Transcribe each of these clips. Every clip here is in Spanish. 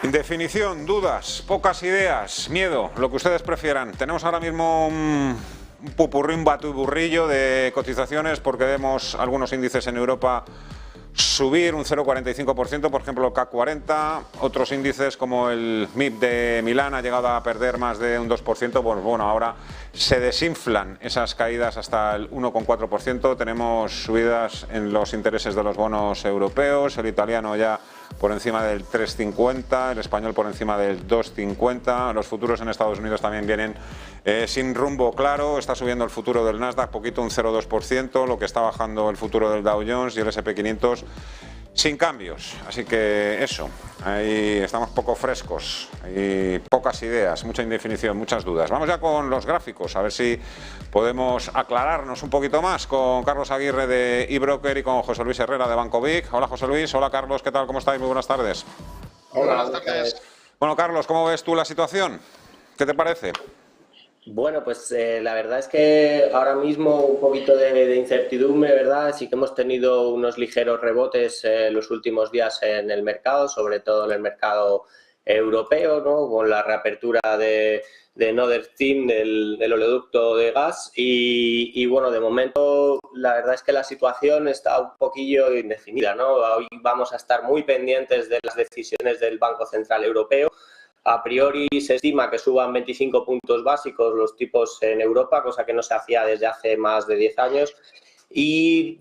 Indefinición, dudas, pocas ideas, miedo, lo que ustedes prefieran. Tenemos ahora mismo un pupurrí, un batiburrillo de cotizaciones porque vemos algunos índices en Europa subir un 0,45%, por ejemplo el CAC 40, otros índices como el MIB de Milán ha llegado a perder más de un 2%, pues bueno, ahora se desinflan esas caídas hasta el 1,4%, tenemos subidas en los intereses de los bonos europeos, el italiano ya por encima del 3,50, el español por encima del 2,50, los futuros en Estados Unidos también vienen sin rumbo claro, está subiendo el futuro del Nasdaq poquito, un 0,2%, lo que está bajando el futuro del Dow Jones y el S&P 500 sin cambios, así que eso, ahí estamos poco frescos, hay pocas ideas, mucha indefinición, muchas dudas. Vamos ya con los gráficos, a ver si podemos aclararnos un poquito más con Carlos Aguirre de eBroker y con José Luis Herrera de Banco Vic. Hola José Luis, hola Carlos, ¿qué tal? ¿Cómo estáis? Muy buenas tardes. Hola, buenas tardes. Bueno Carlos, ¿cómo ves tú la situación? ¿Qué te parece? Bueno, pues la verdad es que ahora mismo un poquito de incertidumbre, ¿verdad? Sí que hemos tenido unos ligeros rebotes los últimos días en el mercado, sobre todo en el mercado europeo, ¿no? Con la reapertura de Nord Stream, del oleoducto de gas y bueno, de momento la verdad es que la situación está un poquillo indefinida, ¿no? Hoy vamos a estar muy pendientes de las decisiones del Banco Central Europeo. A priori se estima que suban 25 puntos básicos los tipos en Europa, cosa que no se hacía desde hace más de 10 años. Y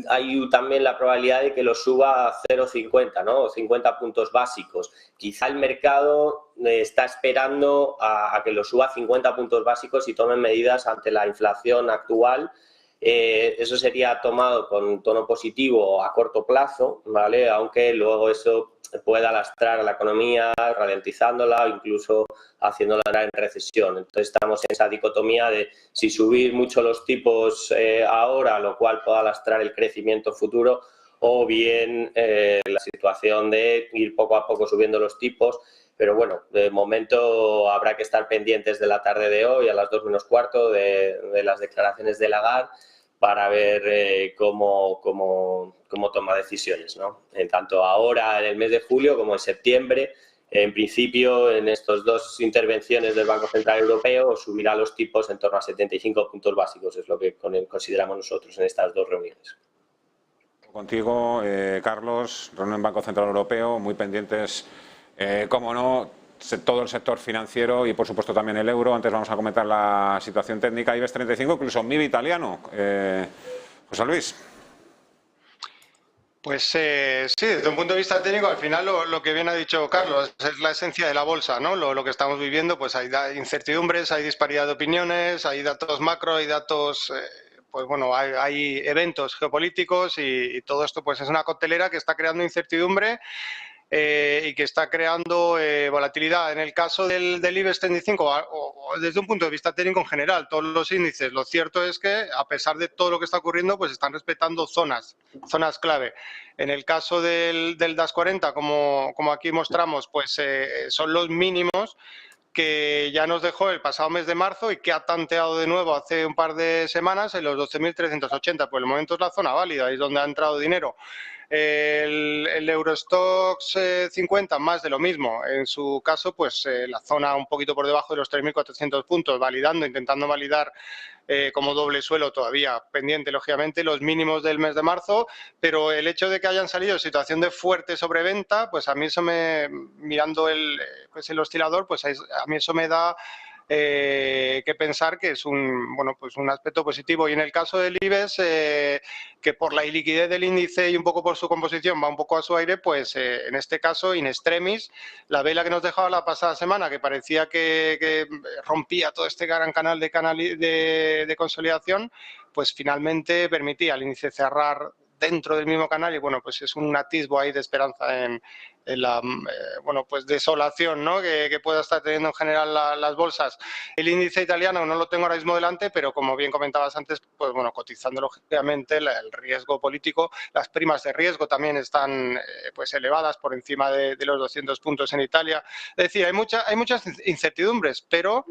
hay también la probabilidad de que lo suba a 0,50, ¿no? 50 puntos básicos. Quizá el mercado está esperando a que lo suba a 50 puntos básicos y tome medidas ante la inflación actual. Eso sería tomado con tono positivo a corto plazo, ¿vale? Aunque luego eso pueda lastrar a la economía, ralentizándola o incluso haciéndola entrar en recesión. Entonces estamos en esa dicotomía de si subir mucho los tipos ahora, lo cual pueda lastrar el crecimiento futuro, o bien la situación de ir poco a poco subiendo los tipos. Pero bueno, de momento habrá que estar pendientes de la tarde de hoy a las 2 menos cuarto de las declaraciones de Lagarde para ver cómo toma decisiones, ¿no? En tanto ahora en el mes de julio como en septiembre, en principio en estas dos intervenciones del Banco Central Europeo subirá los tipos en torno a 75 puntos básicos, es lo que consideramos nosotros en estas dos reuniones. Contigo, Carlos, reunión Banco Central Europeo, muy pendientes, cómo no, todo el sector financiero y por supuesto también el euro. Antes vamos a comentar la situación técnica, IBEX 35, incluso MIB italiano. José Luis. Pues sí, desde un punto de vista técnico, al final lo que bien ha dicho Carlos es la esencia de la bolsa, ¿no? Lo que estamos viviendo, pues hay incertidumbres, hay disparidad de opiniones, hay datos macro, hay datos, pues bueno, hay eventos geopolíticos y todo esto pues es una coctelera que está creando incertidumbre y que está creando volatilidad. En el caso del IBEX 35, o desde un punto de vista técnico en general, todos los índices, lo cierto es que a pesar de todo lo que está ocurriendo, pues están respetando zonas clave. En el caso del DAX 40, como aquí mostramos, pues son los mínimos que ya nos dejó el pasado mes de marzo y que ha tanteado de nuevo hace un par de semanas en los 12.380. Por el momento es la zona válida, es donde ha entrado dinero. El Eurostoxx 50, más de lo mismo. En su caso, pues la zona un poquito por debajo de los 3.400 puntos, intentando validar como doble suelo todavía pendiente, lógicamente, los mínimos del mes de marzo, pero el hecho de que hayan salido en situación de fuerte sobreventa, pues a mí eso mirando el oscilador, pues a mí eso me da que pensar que es un aspecto positivo. Y en el caso del IBEX, que por la iliquidez del índice y un poco por su composición va un poco a su aire, pues en este caso, in extremis, la vela que nos dejaba la pasada semana, que parecía que rompía todo este gran canal de consolidación, pues finalmente permitía al índice cerrar dentro del mismo canal y bueno, pues es un atisbo ahí de esperanza en la pues desolación, ¿no? que pueda estar teniendo en general las bolsas. El índice italiano no lo tengo ahora mismo delante, pero como bien comentabas antes, pues bueno, cotizando lógicamente el riesgo político, las primas de riesgo también están pues elevadas por encima de los 200 puntos en Italia. Es decir, hay muchas incertidumbres, pero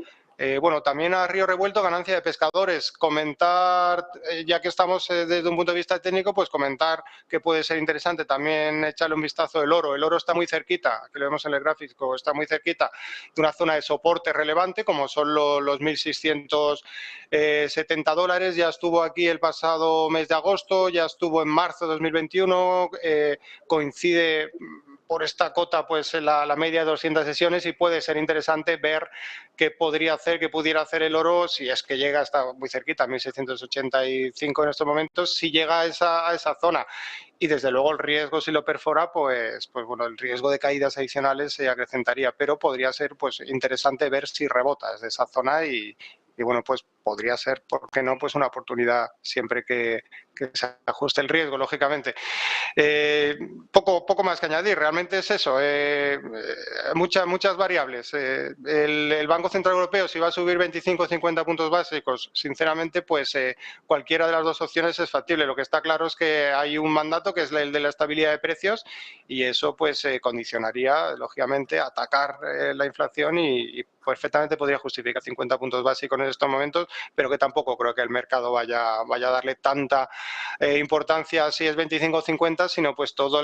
Bueno, también a río revuelto, ganancia de pescadores. Comentar, ya que estamos desde un punto de vista técnico, pues comentar que puede ser interesante también echarle un vistazo al oro. El oro está muy cerquita, que lo vemos en el gráfico, está muy cerquita de una zona de soporte relevante, como son los 1.670 dólares. Ya estuvo aquí el pasado mes de agosto, ya estuvo en marzo de 2021, coincide por esta cota pues la media de 200 sesiones y puede ser interesante ver qué pudiera hacer el oro si es que llega, está muy cerquita, 1.685 en estos momentos, si llega a esa zona. Y desde luego el riesgo, si lo perfora, pues bueno, el riesgo de caídas adicionales se acrecentaría, pero podría ser pues interesante ver si rebota desde esa zona y bueno, pues podría ser, ¿por qué no?, pues una oportunidad siempre que se ajuste el riesgo, lógicamente. Poco más que añadir, realmente es eso, muchas variables. El Banco Central Europeo, si va a subir 25 o 50 puntos básicos, sinceramente, pues cualquiera de las dos opciones es factible. Lo que está claro es que hay un mandato que es el de la estabilidad de precios y eso pues condicionaría, lógicamente, atacar la inflación y perfectamente podría justificar 50 puntos básicos en estos momentos, pero que tampoco creo que el mercado vaya a darle tanta importancia si es 25 o 50, sino pues todo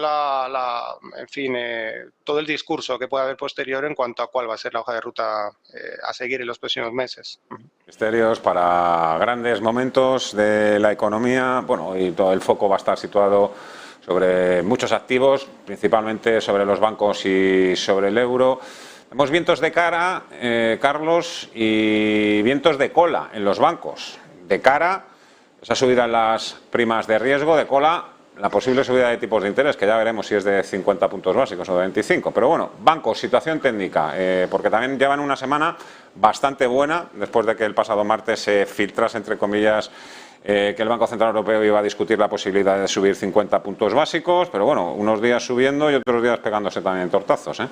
todo el discurso que pueda haber posterior en cuanto a cuál va a ser la hoja de ruta a seguir en los próximos meses. Misterios para grandes momentos de la economía. Bueno, y todo el foco va a estar situado sobre muchos activos, principalmente sobre los bancos y sobre el euro. Vemos vientos de cara, Carlos, y vientos de cola en los bancos. De cara, esa subida en las primas de riesgo; de cola, la posible subida de tipos de interés, que ya veremos si es de 50 puntos básicos o de 25. Pero bueno, bancos, situación técnica, porque también llevan una semana bastante buena, después de que el pasado martes se filtrase, entre comillas, que el Banco Central Europeo iba a discutir la posibilidad de subir 50 puntos básicos, pero bueno, unos días subiendo y otros días pegándose también tortazos, ¿eh?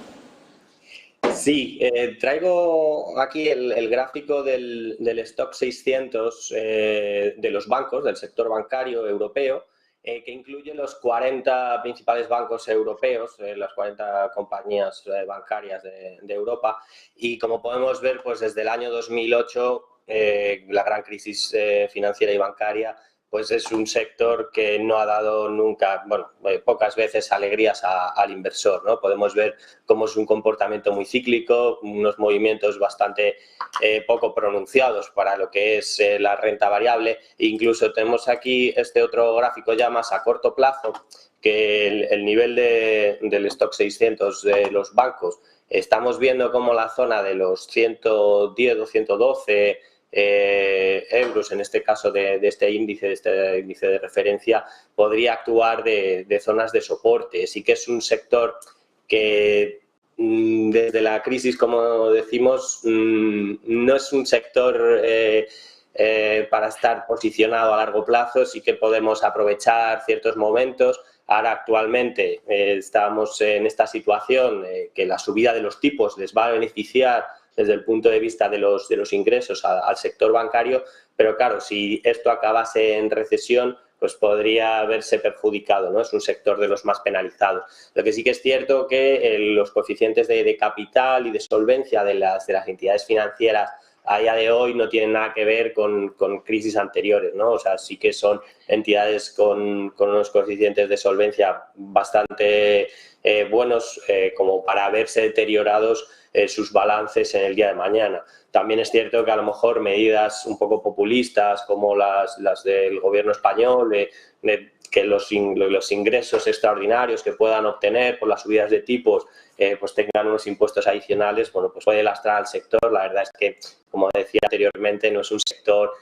Sí, traigo aquí el gráfico del Stock 600 de los bancos, del sector bancario europeo, que incluye los 40 principales bancos europeos, las 40 compañías bancarias de Europa. Y como podemos ver, pues desde el año 2008, la gran crisis financiera y bancaria, pues es un sector que no ha dado nunca, bueno, pocas veces alegrías al inversor, ¿no? Podemos ver cómo es un comportamiento muy cíclico, unos movimientos bastante poco pronunciados para lo que es la renta variable. Incluso tenemos aquí este otro gráfico ya más a corto plazo, que el nivel del Stock 600 de los bancos, estamos viendo como la zona de los 110 o 112 euros, en este caso de este índice de referencia, podría actuar de zonas de soporte. Sí que es un sector que desde la crisis, como decimos, no es un sector para estar posicionado a largo plazo. Sí que podemos aprovechar ciertos momentos. Ahora actualmente estamos en esta situación que la subida de los tipos les va a beneficiar desde el punto de vista de los ingresos al sector bancario, pero claro, si esto acabase en recesión, pues podría verse perjudicado, ¿no? Es un sector de los más penalizados. Lo que sí que es cierto que los coeficientes de capital y de solvencia de las entidades financieras a día de hoy no tienen nada que ver con crisis anteriores, ¿no? O sea, sí que son entidades con unos coeficientes de solvencia bastante buenos como para verse deteriorados sus balances en el día de mañana. También es cierto que a lo mejor medidas un poco populistas como las del gobierno español, que los ingresos extraordinarios que puedan obtener por las subidas de tipos pues tengan unos impuestos adicionales, bueno, pues puede lastrar al sector. La verdad es que, como decía anteriormente, no es un sector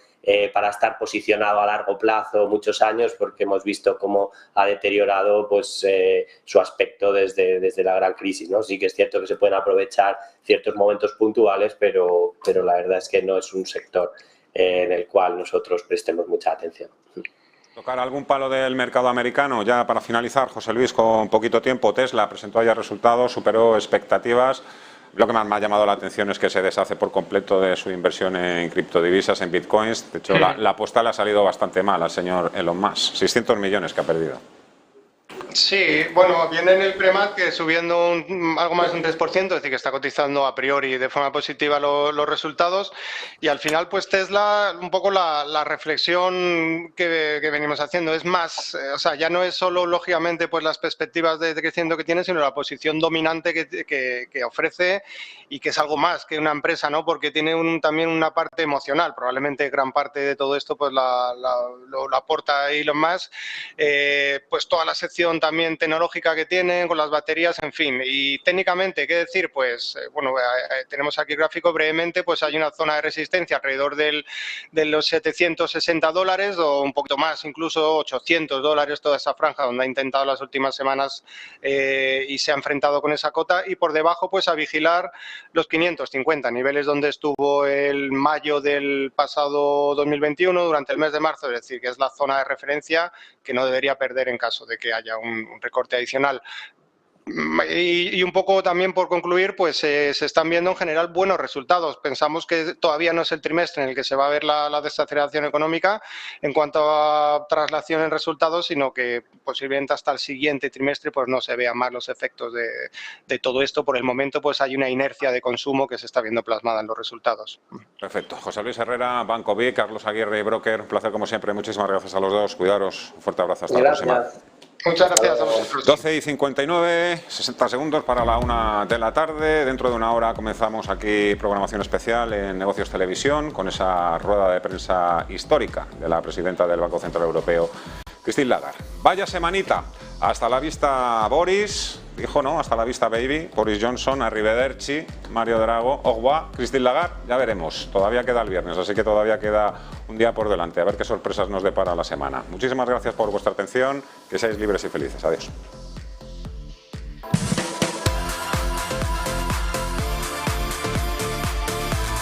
para estar posicionado a largo plazo muchos años, porque hemos visto cómo ha deteriorado pues su aspecto desde la gran crisis, ¿no? Sí que es cierto que se pueden aprovechar ciertos momentos puntuales, pero la verdad es que no es un sector en el cual nosotros prestemos mucha atención. Tocar algún palo del mercado americano, ya para finalizar, José Luis, con poquito tiempo. Tesla presentó ayer resultados, superó expectativas. Lo que más me ha llamado la atención es que se deshace por completo de su inversión en criptodivisas, en bitcoins. De hecho, la apuesta le ha salido bastante mal al señor Elon Musk. 600 millones que ha perdido. Sí, bueno, viene en el pre-market subiendo algo más de un 3%, es decir, que está cotizando a priori de forma positiva los resultados, y al final pues Tesla, un poco la reflexión que venimos haciendo es más, o sea, ya no es solo lógicamente pues las perspectivas de crecimiento que tiene, sino la posición dominante que ofrece, y que es algo más que una empresa, ¿no? Porque tiene también una parte emocional, probablemente gran parte de todo esto pues lo aporta Elon Musk, pues toda la sección también tecnológica que tienen con las baterías, en fin. Y técnicamente, ¿qué decir? Pues, bueno, tenemos aquí el gráfico brevemente, pues hay una zona de resistencia alrededor de los $760 o un poquito más, incluso $800, toda esa franja donde ha intentado las últimas semanas y se ha enfrentado con esa cota, y por debajo pues a vigilar los 550, niveles donde estuvo el mayo del pasado 2021 durante el mes de marzo, es decir, que es la zona de referencia que no debería perder en caso de que haya un recorte adicional. Y un poco también por concluir, pues se están viendo en general buenos resultados. Pensamos que todavía no es el trimestre en el que se va a ver la desaceleración económica en cuanto a traslación en resultados, sino que posiblemente hasta el siguiente trimestre pues no se vean más los efectos de todo esto. Por el momento pues hay una inercia de consumo que se está viendo plasmada en los resultados. Perfecto. José Luis Herrera, Banco Vic, Carlos Aguirre, Broker, un placer como siempre. Muchísimas gracias a los dos. Cuidaros. Un fuerte abrazo. Hasta la próxima. Muchas gracias a vosotros. 12:59, 60 segundos para la 1 de la tarde. Dentro de una hora comenzamos aquí programación especial en Negocios Televisión con esa rueda de prensa histórica de la presidenta del Banco Central Europeo, Christine Lagarde. Vaya semanita. Hasta la vista, Boris. Dijo, ¿no? Hasta la vista, baby. Boris Johnson, arrivederci, Mario Drago, au revoir, Christine Lagarde. Ya veremos. Todavía queda el viernes, así que todavía queda un día por delante. A ver qué sorpresas nos depara la semana. Muchísimas gracias por vuestra atención. Que seáis libres y felices. Adiós.